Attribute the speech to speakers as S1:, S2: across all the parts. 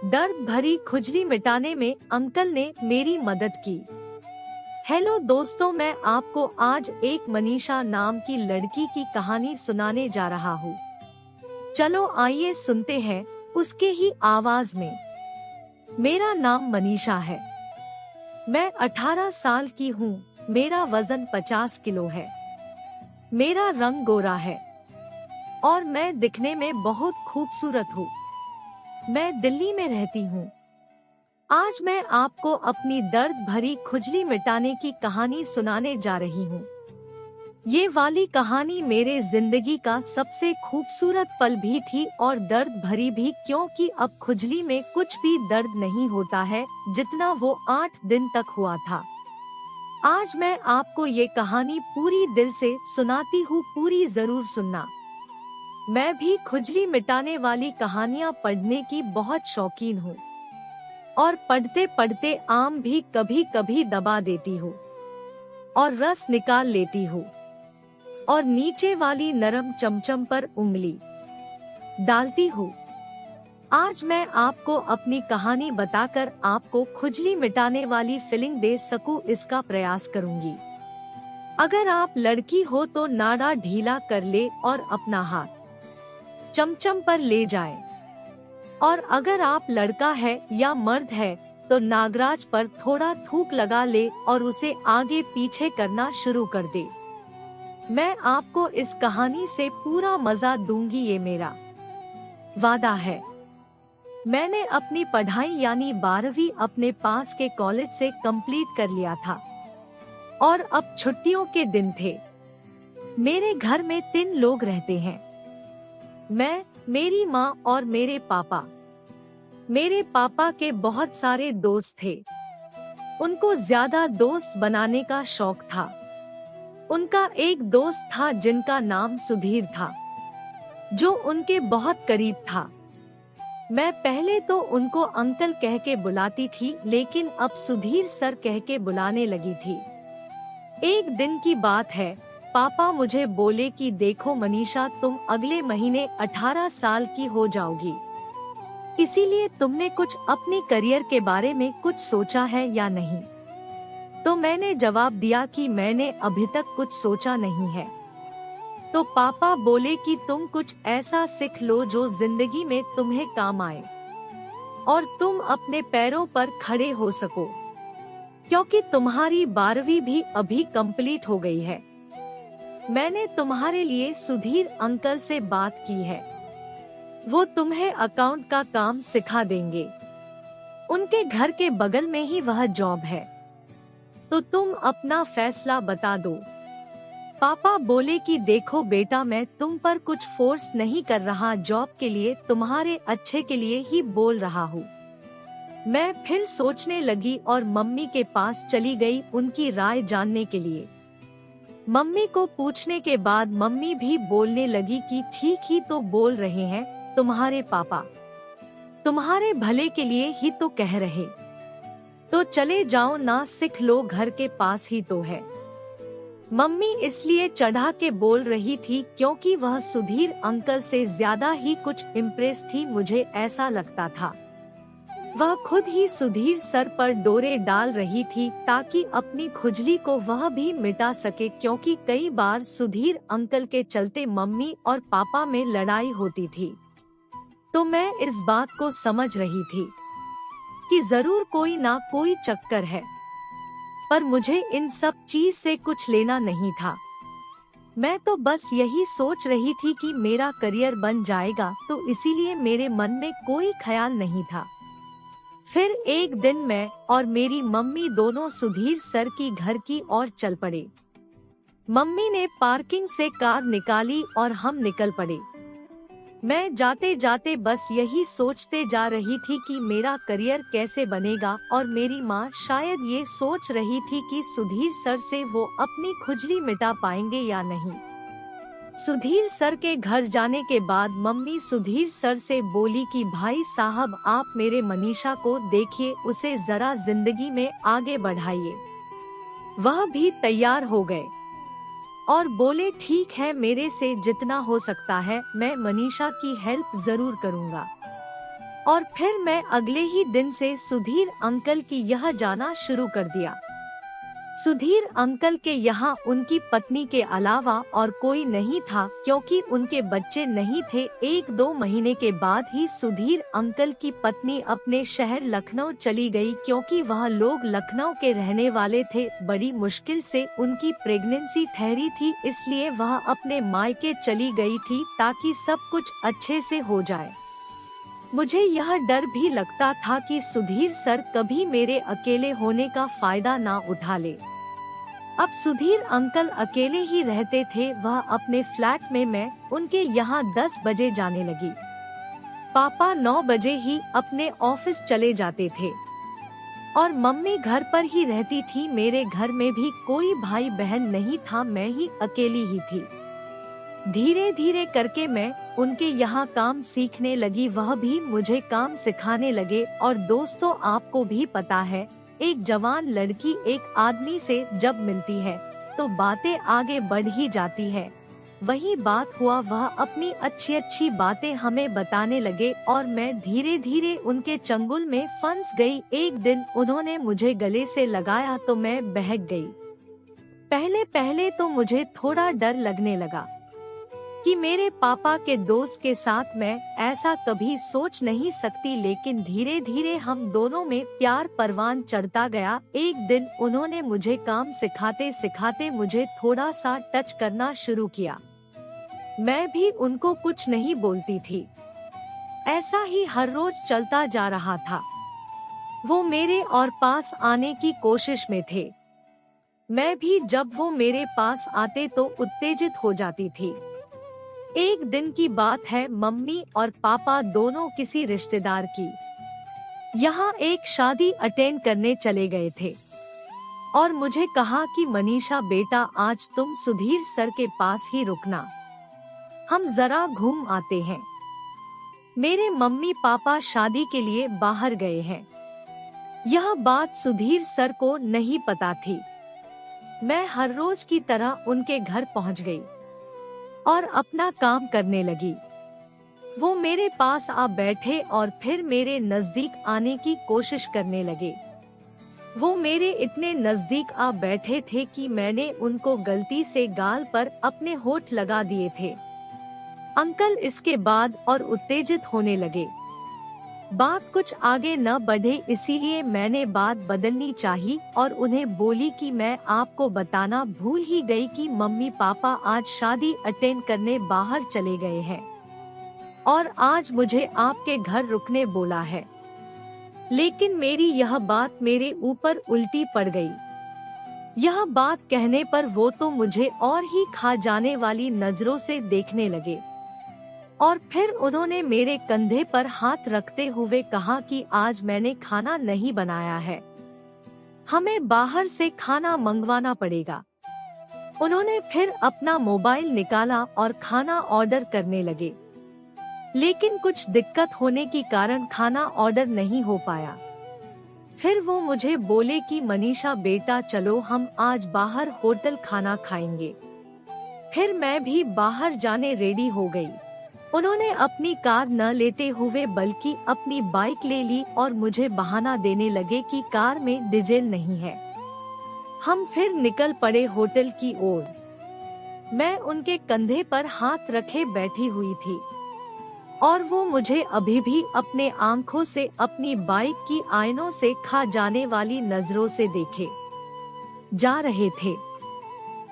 S1: दर्द भरी खुजली मिटाने में अंकल ने मेरी मदद की। हेलो दोस्तों, मैं आपको आज एक मनीषा नाम की लड़की की कहानी सुनाने जा रहा हूँ। चलो आइए सुनते हैं उसके ही आवाज में। मेरा नाम मनीषा है। मैं 18 साल की हूँ। मेरा वजन 50 किलो है। मेरा रंग गोरा है और मैं दिखने में बहुत खूबसूरत हूँ। मैं दिल्ली में रहती हूँ। आज मैं आपको अपनी दर्द भरी खुजली मिटाने की कहानी सुनाने जा रही हूँ। ये वाली कहानी मेरे जिंदगी का सबसे खूबसूरत पल भी थी और दर्द भरी भी, क्योंकि अब खुजली में कुछ भी दर्द नहीं होता है जितना वो 8 दिन तक हुआ था। आज मैं आपको ये कहानी पूरी दिल से सुनाती हूँ, पूरी जरूर सुनना। मैं भी खुजली मिटाने वाली कहानियाँ पढ़ने की बहुत शौकीन हूँ और पढ़ते पढ़ते आम भी कभी कभी दबा देती हूँ और रस निकाल लेती हूँ और नीचे वाली नरम चमचम पर उंगली डालती हूँ। आज मैं आपको अपनी कहानी बताकर आपको खुजली मिटाने वाली फीलिंग दे सकूं, इसका प्रयास करूंगी। अगर आप लड़की हो तो नाड़ा ढीला कर ले और अपना हाथ चमचम पर ले जाए, और अगर आप लड़का है या मर्द है तो नागराज पर थोड़ा थूक लगा ले और उसे आगे पीछे करना शुरू कर दे। मैं आपको इस कहानी से पूरा मजा दूंगी, ये मेरा वादा है। मैंने अपनी पढ़ाई यानी 12वीं अपने पास के कॉलेज से कंप्लीट कर लिया था और अब छुट्टियों के दिन थे। मेरे घर में 3 लोग रहते हैं, मैं, मेरी माँ और मेरे पापा। मेरे पापा के बहुत सारे दोस्त थे। उनको ज्यादा दोस्त बनाने का शौक था। उनका एक दोस्त था जिनका नाम सुधीर था, जो उनके बहुत करीब था। मैं पहले तो उनको अंकल कह के बुलाती थी, लेकिन अब सुधीर सर कह के बुलाने लगी थी। एक दिन की बात है, पापा मुझे बोले कि देखो मनीषा, तुम अगले महीने 18 साल की हो जाओगी, इसीलिए तुमने कुछ अपने करियर के बारे में कुछ सोचा है या नहीं? तो मैंने जवाब दिया कि मैंने अभी तक कुछ सोचा नहीं है। तो पापा बोले कि तुम कुछ ऐसा सीख लो जो जिंदगी में तुम्हें काम आए और तुम अपने पैरों पर खड़े हो सको, क्योंकि तुम्हारी 12वीं भी अभी कंप्लीट हो गई है। मैंने तुम्हारे लिए सुधीर अंकल से बात की है, वो तुम्हें अकाउंट का काम सिखा देंगे। उनके घर के बगल में ही वह जॉब है, तो तुम अपना फैसला बता दो। पापा बोले कि देखो बेटा, मैं तुम पर कुछ फोर्स नहीं कर रहा, जॉब के लिए तुम्हारे अच्छे के लिए ही बोल रहा हूँ। मैं फिर सोचने लगी और मम्मी के पास चली गई उनकी राय जानने के लिए। मम्मी को पूछने के बाद मम्मी भी बोलने लगी कि ठीक ही तो बोल रहे हैं तुम्हारे पापा, तुम्हारे भले के लिए ही तो कह रहे। तो चले जाओ ना, सीख लो, घर के पास ही तो है। मम्मी इसलिए चढ़ा के बोल रही थी क्योंकि वह सुधीर अंकल से ज्यादा ही कुछ इम्प्रेस थी, मुझे ऐसा लगता था। वह खुद ही सुधीर सर पर डोरे डाल रही थी ताकि अपनी खुजली को वह भी मिटा सके, क्योंकि कई बार सुधीर अंकल के चलते मम्मी और पापा में लड़ाई होती थी। तो मैं इस बात को समझ रही थी कि जरूर कोई ना कोई चक्कर है, पर मुझे इन सब चीज से कुछ लेना नहीं था। मैं तो बस यही सोच रही थी कि मेरा करियर बन जाएगा, तो इसीलिए मेरे मन में कोई ख्याल नहीं था। फिर एक दिन मैं और मेरी मम्मी दोनों सुधीर सर की घर की ओर चल पड़े। मम्मी ने पार्किंग से कार निकाली और हम निकल पड़े। मैं जाते जाते बस यही सोचते जा रही थी कि मेरा करियर कैसे बनेगा, और मेरी माँ शायद ये सोच रही थी कि सुधीर सर से वो अपनी खुजली मिटा पाएंगे या नहीं। सुधीर सर के घर जाने के बाद मम्मी सुधीर सर से बोली कि भाई साहब, आप मेरे मनीषा को देखिए, उसे जरा जिंदगी में आगे बढ़ाइए। वह भी तैयार हो गए और बोले ठीक है, मेरे से जितना हो सकता है मैं मनीषा की हेल्प जरूर करूँगा। और फिर मैं अगले ही दिन से सुधीर अंकल की यह जाना शुरू कर दिया। सुधीर अंकल के यहाँ उनकी पत्नी के अलावा और कोई नहीं था, क्योंकि उनके बच्चे नहीं थे। 1-2 महीने के बाद ही सुधीर अंकल की पत्नी अपने शहर लखनऊ चली गई, क्योंकि वह लोग लखनऊ के रहने वाले थे। बड़ी मुश्किल से उनकी प्रेगनेंसी ठहरी थी, इसलिए वह अपने मायके चली गई थी ताकि सब कुछ अच्छे से हो जाए। मुझे यह डर भी लगता था कि सुधीर सर कभी मेरे अकेले होने का फायदा ना उठा ले। अब सुधीर अंकल अकेले ही रहते थे, वह अपने फ्लैट में, मैं उनके यहाँ 10 बजे जाने लगी। पापा 9 बजे ही अपने ऑफिस चले जाते थे और मम्मी घर पर ही रहती थी। मेरे घर में भी कोई भाई बहन नहीं था, मैं ही अकेली ही थी। धीरे धीरे करके मैं उनके यहाँ काम सीखने लगी, वह भी मुझे काम सिखाने लगे। और दोस्तों, आपको भी पता है, एक जवान लड़की एक आदमी से जब मिलती है तो बातें आगे बढ़ ही जाती है। वही बात हुआ, वह अपनी अच्छी अच्छी बातें हमें बताने लगे और मैं धीरे धीरे उनके चंगुल में फंस गई। एक दिन उन्होंने मुझे गले से लगाया तो मैं बहक गई। पहले पहले तो मुझे थोड़ा डर लगने लगा कि मेरे पापा के दोस्त के साथ मैं ऐसा कभी सोच नहीं सकती, लेकिन धीरे धीरे हम दोनों में प्यार परवान चढ़ता गया। एक दिन उन्होंने मुझे काम सिखाते सिखाते मुझे थोड़ा सा टच करना शुरू किया। मैं भी उनको कुछ नहीं बोलती थी। ऐसा ही हर रोज चलता जा रहा था। वो मेरे और पास आने की कोशिश में थे। मैं भी जब वो मेरे पास आते तो उत्तेजित हो जाती थी। एक दिन की बात है, मम्मी और पापा दोनों किसी रिश्तेदार की यहाँ एक शादी अटेंड करने चले गए थे और मुझे कहा कि मनीषा बेटा, आज तुम सुधीर सर के पास ही रुकना, हम जरा घूम आते हैं। मेरे मम्मी पापा शादी के लिए बाहर गए हैं। यह बात सुधीर सर को नहीं पता थी। मैं हर रोज की तरह उनके घर पहुंच गई और अपना काम करने लगी। वो मेरे पास आ बैठे और फिर मेरे नजदीक आने की कोशिश करने लगे। वो मेरे इतने नजदीक आ बैठे थे कि मैंने उनको गलती से गाल पर अपने होठ लगा दिए थे। अंकल इसके बाद और उत्तेजित होने लगे। बात कुछ आगे न बढ़े, इसीलिए मैंने बात बदलनी चाहिए और उन्हें बोली कि मैं आपको बताना भूल ही गई कि मम्मी पापा आज शादी अटेंड करने बाहर चले गए हैं और आज मुझे आपके घर रुकने बोला है। लेकिन मेरी यह बात मेरे ऊपर उल्टी पड़ गई। यह बात कहने पर वो तो मुझे और ही खा जाने वाली नजरों से देखने लगे और फिर उन्होंने मेरे कंधे पर हाथ रखते हुए कहा कि आज मैंने खाना नहीं बनाया है, हमें बाहर से खाना मंगवाना पड़ेगा। उन्होंने फिर अपना मोबाइल निकाला और खाना ऑर्डर करने लगे, लेकिन कुछ दिक्कत होने के कारण खाना ऑर्डर नहीं हो पाया। फिर वो मुझे बोले कि मनीषा बेटा, चलो हम आज बाहर होटल खाना खाएंगे। फिर मैं भी बाहर जाने रेडी हो गई। उन्होंने अपनी कार न लेते हुए बल्कि अपनी बाइक ले ली और मुझे बहाना देने लगे कि कार में डीजल नहीं है। हम फिर निकल पड़े होटल की ओर। मैं उनके कंधे पर हाथ रखे बैठी हुई थी और वो मुझे अभी भी अपने आंखों से अपनी बाइक की आईनों से खा जाने वाली नजरों से देखे जा रहे थे।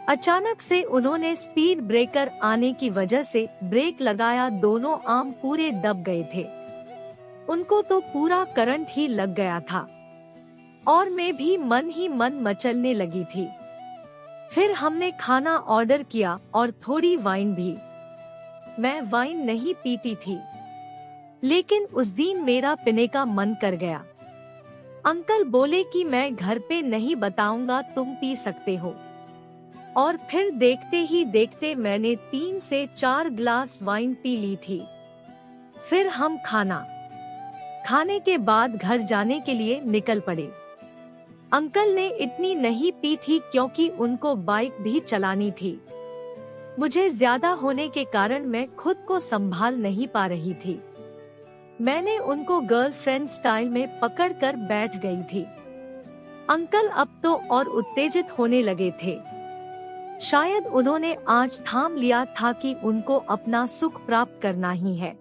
S1: अचानक से उन्होंने स्पीड ब्रेकर आने की वजह से ब्रेक लगाया। दोनों आम पूरे दब गए थे। उनको तो पूरा करंट ही लग गया था और मैं भी मन ही मन मचलने लगी थी। फिर हमने खाना ऑर्डर किया और थोड़ी वाइन भी। मैं वाइन नहीं पीती थी, लेकिन उस दिन मेरा पीने का मन कर गया। अंकल बोले कि मैं घर पे नहीं बताऊंगा, तुम पी सकते हो। और फिर देखते ही देखते मैंने 3 से 4 ग्लास वाइन पी ली थी। फिर हम खाना खाने के बाद घर जाने के लिए निकल पड़े। अंकल ने इतनी नहीं पी थी क्योंकि उनको बाइक भी चलानी थी। मुझे ज्यादा होने के कारण मैं खुद को संभाल नहीं पा रही थी। मैंने उनको गर्लफ्रेंड स्टाइल में पकड़कर बैठ गई थी। अंकल अब तो और उत्तेजित होने लगे थे। शायद उन्होंने आज ठान लिया था कि उनको अपना सुख प्राप्त करना ही है।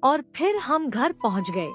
S1: और फिर हम घर पहुंच गए।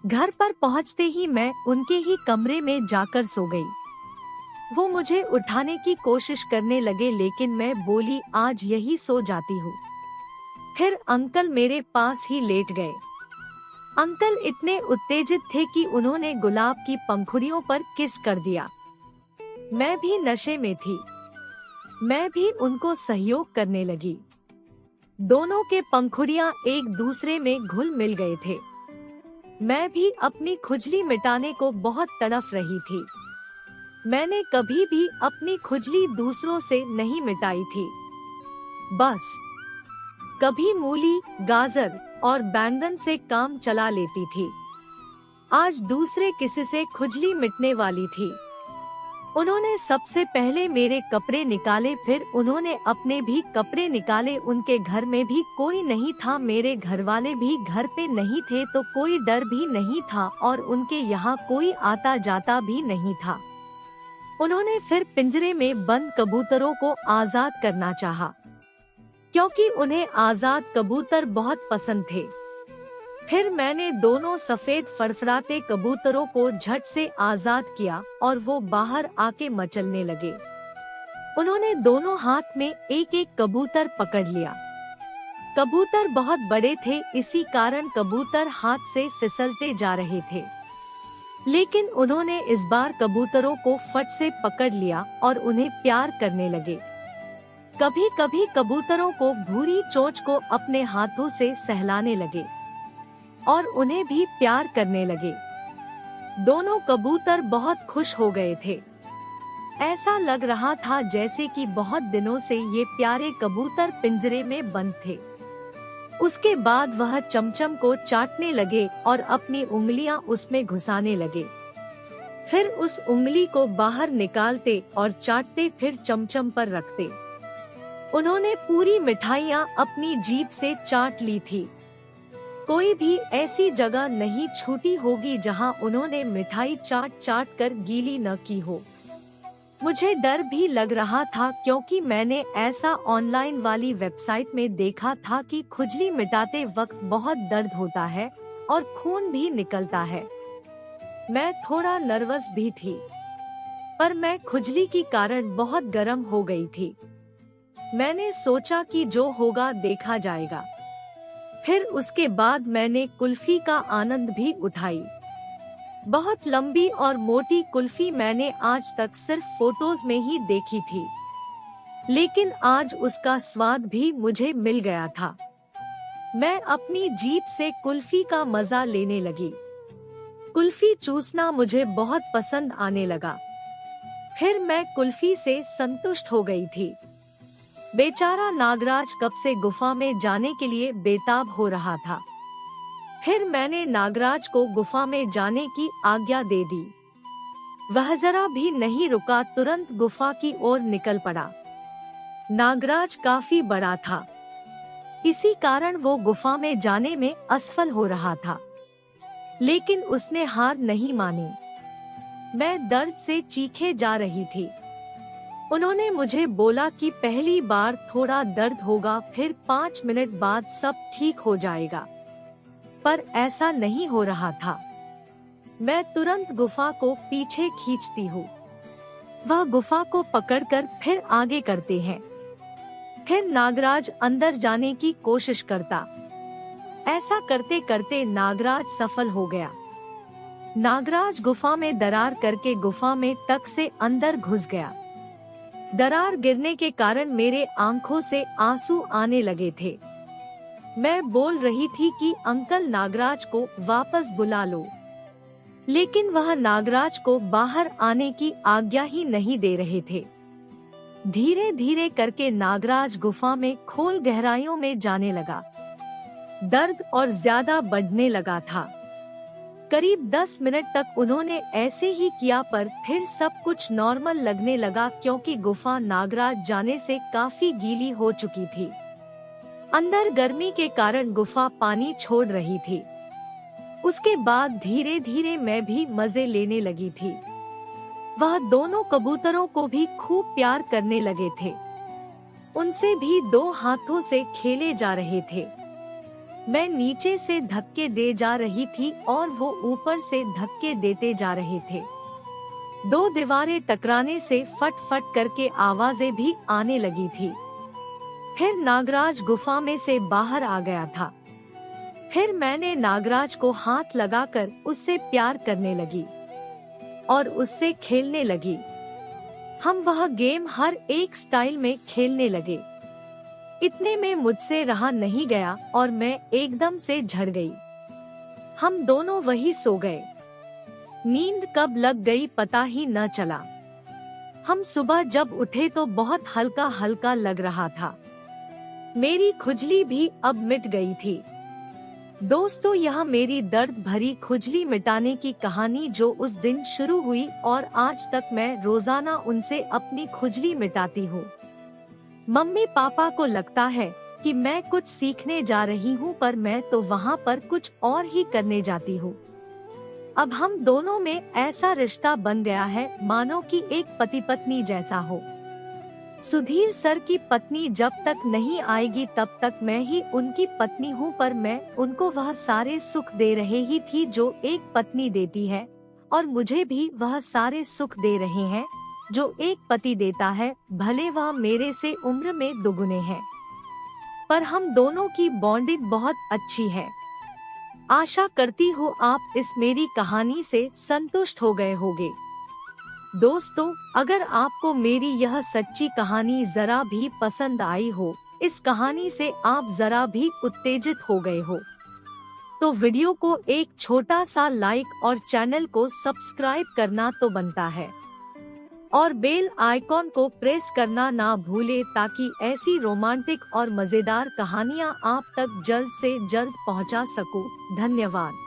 S1: घर पर पहुंचते ही मैं उनके ही कमरे में जाकर सो गई। वो मुझे उठाने की कोशिश करने लगे, लेकिन मैं बोली आज यही सो जाती हूँ। फिर अंकल मेरे पास ही लेट गए। अंकल इतने उत्तेजित थे कि उन्होंने गुलाब की पंखुड़ियों पर किस कर दिया। मैं भी नशे में थी। मैं भी उनको सहयोग करने लगी। दोनों के पंखुड़ियां एक दूसरे में घुल मिल गए थे। मैं भी अपनी खुजली मिटाने को बहुत तड़फ रही थी। मैंने कभी भी अपनी खुजली दूसरों से नहीं मिटाई थी। बस कभी मूली, गाजर और बैंगन से काम चला लेती थी। आज दूसरे किसी से खुजली मिटने वाली थी। उन्होंने सबसे पहले मेरे कपड़े निकाले, फिर उन्होंने अपने भी कपड़े निकाले। उनके घर में भी कोई नहीं था, मेरे घर वाले भी घर पे नहीं थे, तो कोई डर भी नहीं था और उनके यहाँ कोई आता जाता भी नहीं था। उन्होंने फिर पिंजरे में बंद कबूतरों को आजाद करना चाहा, क्योंकि उन्हें आजाद कबूतर बहुत पसंद थे। फिर मैंने दोनों सफेद फड़फड़ाते कबूतरों को झट से आजाद किया और वो बाहर आके मचलने लगे। उन्होंने दोनों हाथ में एक एक कबूतर पकड़ लिया। कबूतर बहुत बड़े थे, इसी कारण कबूतर हाथ से फिसलते जा रहे थे। लेकिन उन्होंने इस बार कबूतरों को फट से पकड़ लिया और उन्हें प्यार करने लगे। कभी कभी कबूतरों को भूरी चोंच को अपने हाथों से सहलाने लगे और उन्हें भी प्यार करने लगे। दोनों कबूतर बहुत खुश हो गए थे। ऐसा लग रहा था जैसे कि बहुत दिनों से ये प्यारे कबूतर पिंजरे में बंद थे। उसके बाद वह चमचम को चाटने लगे और अपनी उंगलियां उसमें घुसाने लगे। फिर उस उंगली को बाहर निकालते और चाटते, फिर चमचम पर रखते। उन्होंने पूरी मिठाइयाँ अपनी जीभ से चाट ली थी। कोई भी ऐसी जगह नहीं छूटी होगी जहां उन्होंने मिठाई चाट चाट कर गीली न की हो। मुझे डर भी लग रहा था, क्योंकि मैंने ऐसा ऑनलाइन वाली वेबसाइट में देखा था कि खुजली मिटाते वक्त बहुत दर्द होता है और खून भी निकलता है। मैं थोड़ा नर्वस भी थी, पर मैं खुजली के कारण बहुत गर्म हो गई थी। मैंने सोचा कि जो होगा देखा जाएगा। फिर उसके बाद मैंने कुल्फी का आनंद भी उठाई। बहुत लंबी और मोटी कुल्फी मैंने आज तक सिर्फ फोटोज में ही देखी थी, लेकिन आज उसका स्वाद भी मुझे मिल गया था। मैं अपनी जीभ से कुल्फी का मजा लेने लगी। कुल्फी चूसना मुझे बहुत पसंद आने लगा। फिर मैं कुल्फी से संतुष्ट हो गई थी। बेचारा नागराज कब से गुफा में जाने के लिए बेताब हो रहा था। फिर मैंने नागराज को गुफा में जाने की आज्ञा दे दी। वह जरा भी नहीं रुका, तुरंत गुफा की ओर निकल पड़ा। नागराज काफी बड़ा था, इसी कारण वो गुफा में जाने में असफल हो रहा था, लेकिन उसने हार नहीं मानी। मैं दर्द से चीखे जा रही थी। उन्होंने मुझे बोला कि पहली बार थोड़ा दर्द होगा, फिर 5 मिनट बाद सब ठीक हो जाएगा, पर ऐसा नहीं हो रहा था। मैं तुरंत गुफा को पीछे खींचती हूँ। वह गुफा को पकड़कर फिर आगे करते हैं। फिर नागराज अंदर जाने की कोशिश करता। ऐसा करते करते नागराज सफल हो गया। नागराज गुफा में दरार करके गुफा में टक से अंदर घुस गया। दरार गिरने के कारण मेरे आंखों से आंसू आने लगे थे। मैं बोल रही थी कि अंकल नागराज को वापस बुला लो, लेकिन वह नागराज को बाहर आने की आज्ञा ही नहीं दे रहे थे। धीरे धीरे करके नागराज गुफा में खोल गहराइयों में जाने लगा। दर्द और ज्यादा बढ़ने लगा था। करीब 10 मिनट तक उन्होंने ऐसे ही किया, पर फिर सब कुछ नॉर्मल लगने लगा, क्योंकि गुफा नागराज जाने से काफी गीली हो चुकी थी। अंदर गर्मी के कारण गुफा पानी छोड़ रही थी। उसके बाद धीरे धीरे मैं भी मजे लेने लगी थी। वह दोनों कबूतरों को भी खूब प्यार करने लगे थे। उनसे भी 2 हाथों से खेले जा रहे थे। मैं नीचे से धक्के दे जा रही थी और वो ऊपर से धक्के देते जा रहे थे। 2 दीवारें टकराने से फट फट करके आवाजें भी आने लगी थी। फिर नागराज गुफा में से बाहर आ गया था। फिर मैंने नागराज को हाथ लगाकर उससे प्यार करने लगी और उससे खेलने लगी। हम वह गेम हर एक स्टाइल में खेलने लगे। इतने में मुझसे रहा नहीं गया और मैं एकदम से झड़ गई। हम दोनों वही सो गए। नींद कब लग गई पता ही न चला। हम सुबह जब उठे तो बहुत हल्का हल्का लग रहा था। मेरी खुजली भी अब मिट गई थी। दोस्तों, यह मेरी दर्द भरी खुजली मिटाने की कहानी जो उस दिन शुरू हुई और आज तक मैं रोजाना उनसे अपनी खुजली मिटाती हूँ। मम्मी पापा को लगता है कि मैं कुछ सीखने जा रही हूँ, पर मैं तो वहाँ पर कुछ और ही करने जाती हूँ। अब हम दोनों में ऐसा रिश्ता बन गया है मानो कि एक पति पत्नी जैसा हो। सुधीर सर की पत्नी जब तक नहीं आएगी तब तक मैं ही उनकी पत्नी हूँ, पर मैं उनको वह सारे सुख दे रहे ही थी जो एक पत्नी देती है, और मुझे भी वह सारे सुख दे रहे हैं जो एक पति देता है, भले वह मेरे से उम्र में दुगुने हैं। पर हम दोनों की बॉन्डिंग बहुत अच्छी है। आशा करती हूँ आप इस मेरी कहानी से संतुष्ट हो गए होंगे। दोस्तों, अगर आपको मेरी यह सच्ची कहानी जरा भी पसंद आई हो, इस कहानी से आप जरा भी उत्तेजित हो गए हो, तो वीडियो को एक छोटा सा लाइक और चैनल को सब्सक्राइब करना तो बनता है, और बेल आइकॉन को प्रेस करना ना भूले ताकि ऐसी रोमांटिक और मजेदार कहानियाँ आप तक जल्द से जल्द पहुँचा सकूं। धन्यवाद।